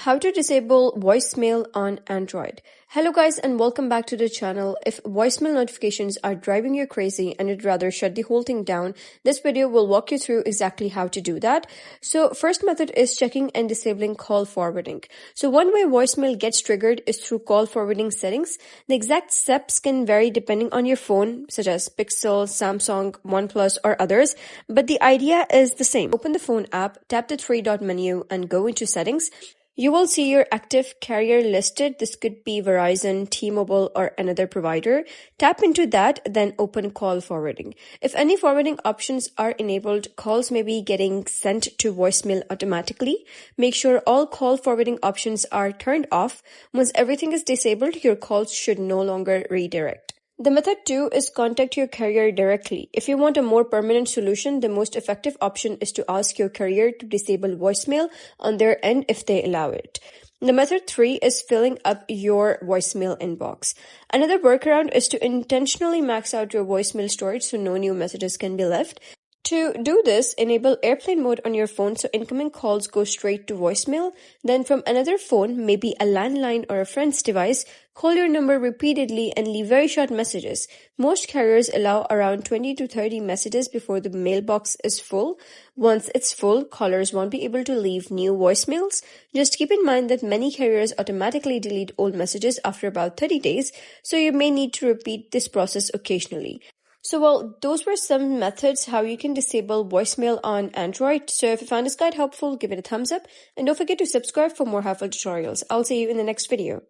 How to disable voicemail on Android. Hello guys and welcome back to the channel. If voicemail notifications are driving you crazy and you'd rather shut the whole thing down, this video will walk you through exactly how to do that. So first method is checking and disabling call forwarding. So one way voicemail gets triggered is through call forwarding settings. The exact steps can vary depending on your phone, such as Pixel, Samsung, OnePlus or others, but the idea is the same. Open the phone app, tap the three-dot menu and go into settings. You will see your active carrier listed. This could be Verizon, T-Mobile, or another provider. Tap into that, then open call forwarding. If any forwarding options are enabled, calls may be getting sent to voicemail automatically. Make sure all call forwarding options are turned off. Once everything is disabled, your calls should no longer redirect. The method 2 is contact your carrier directly. If you want a more permanent solution, the most effective option is to ask your carrier to disable voicemail on their end if they allow it. The method 3 is filling up your voicemail inbox. Another workaround is to intentionally max out your voicemail storage so no new messages can be left. To do this, enable airplane mode on your phone so incoming calls go straight to voicemail. Then from another phone, maybe a landline or a friend's device, call your number repeatedly and leave very short messages. Most carriers allow around 20 to 30 messages before the mailbox is full. Once it's full, callers won't be able to leave new voicemails. Just keep in mind that many carriers automatically delete old messages after about 30 days, so you may need to repeat this process occasionally. So, those were some methods how you can disable voicemail on Android. So if you found this guide helpful, give it a thumbs up and don't forget to subscribe for more helpful tutorials. I'll see you in the next video.